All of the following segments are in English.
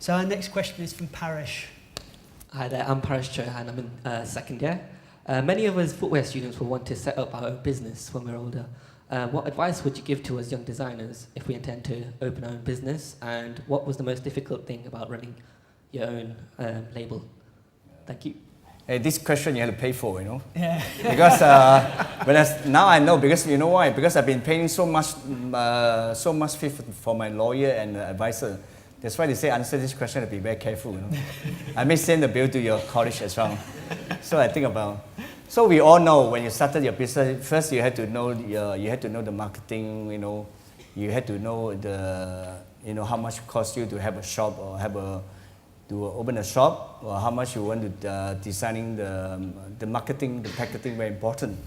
So our next question is from Parish. Hi there, I'm Parish Cho and I'm in second year. Many of us footwear students will want to set up our own business when we're older. What advice would you give to us young designers if we intend to open our own business? And what was the most difficult thing about running your own label? Thank you. Hey, this question you have to pay for, Yeah. Because now I know, because you know why? Because I've been paying so much fee for my lawyer and advisor. That's why they say answer this question to be very careful. I may send the bill to your college as well. So I think about. So we all know when you started your business, first you had to know the marketing. You had to know how much it costs you to have a shop or to open a shop, or how much you want to designing the marketing, the packaging, very important.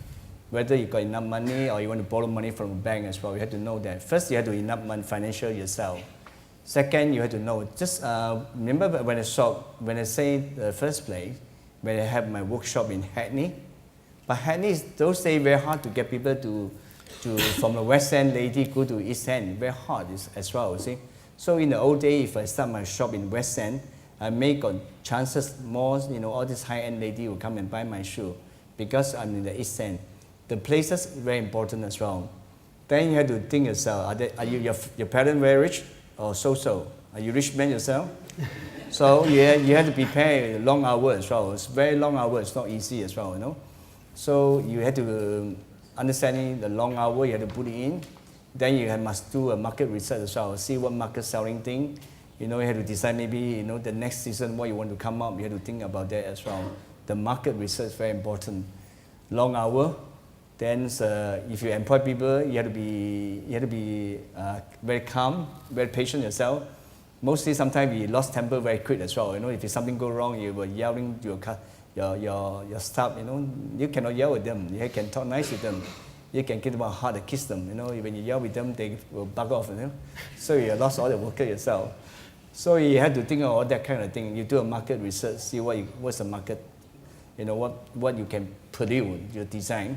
Whether you got enough money or you want to borrow money from a bank as well, you have to know that. First, you have to enough money financial yourself. Second, you have to know. Just remember when I say the first place, when I have my workshop in Hackney. But Hackney is those days very hard to get people to from the West End lady go to East End. Very hard as well. See. So in the old days, if I start my shop in West End, I may got chances more, all these high-end lady will come and buy my shoe because I'm in the East End. The places very important as well. Then you have to think yourself, are your parents very rich or so? Are you rich man yourself? So you have to prepare long hours as well. It's very long hours, it's not easy as well, So you have to understanding the long hour, you have to put it in. Then you must do a market research as well, see what market selling thing. You have to decide maybe, the next season what you want to come up, you have to think about that as well. The market research is very important. Long hour, then if you employ people, you have to be very calm, very patient yourself. Mostly sometimes we lost temper very quick as well. If something go wrong, you were yelling to your staff, you cannot yell with them, you can talk nice with them. You can give them a hug and kiss them, when you yell with them, they will bug off, So you lost all the worker yourself. So you have to think of all that kind of thing. You do a market research, see what's the market, what you can produce, your design.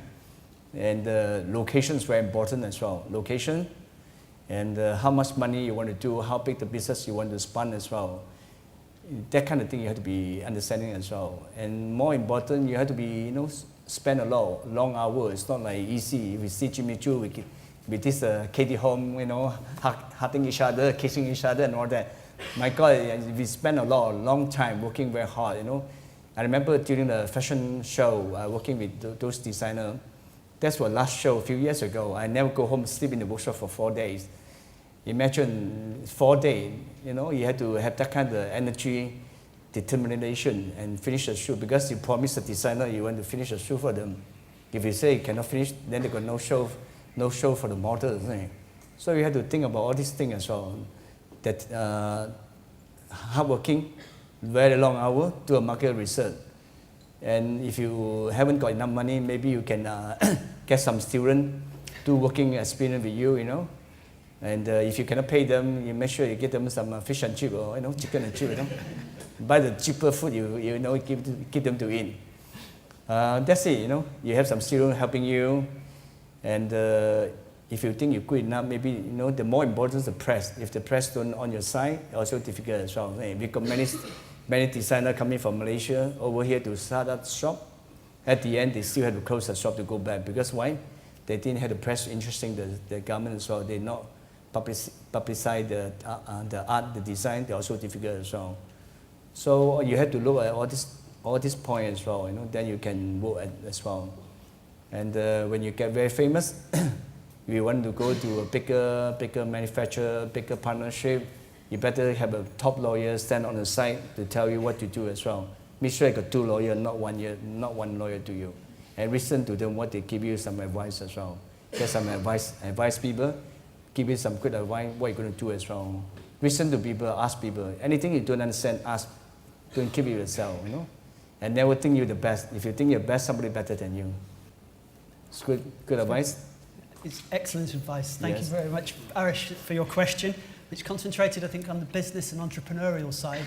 And location is very important as well. Location, and how much money you want to do, how big the business you want to spend as well. That kind of thing you have to be understanding as well. And more important, you have to be, spend a long hours. It's not like easy. We see Jimmy Choo with this Katie home, hugging each other, kissing each other and all that. My God, we spend a long time working very hard, I remember during the fashion show, working with those designers. That's our last show a few years ago. I never go home, sleep in the workshop for 4 days. Imagine 4 days, you have to have that kind of energy, determination, and finish the shoe, because you promise the designer you want to finish the shoe for them. If you say you cannot finish, then they got no show for the models. So you have to think about all these things as well. That hardworking, very long hour, do a market research. And if you haven't got enough money, maybe you can get some student do working experience with you, And if you cannot pay them, you make sure you get them some fish and chip or chicken and chip. Buy the cheaper food, give them to eat. That's it. You have some student helping you, and if you think you're good enough, maybe the more important is the press. If the press don't on your side, also difficult as well. We got many designers coming from Malaysia over here to start up shop. At the end, they still had to close the shop to go back, because why? They didn't have the press interesting the government as well. They not publicize the art, the design. They're also difficult as well. So you have to look at all these points as well. Then you can work as well. And when you get very famous, if you want to go to a bigger manufacturer, bigger partnership, you better have a top lawyer stand on the side to tell you what to do as well. Make sure you got 2 lawyers, not one lawyer to you. And listen to them, what they give you some advice as well. Get some advice people, give you some good advice, what you're going to do as well. Listen to people, ask people. Anything you don't understand, ask. Don't keep it yourself, And never think you're the best. If you think you're best, somebody better than you. It's good advice. It's excellent advice. Thank Yes. you very much, Arish, for your question, which concentrated, I think, on the business and entrepreneurial side.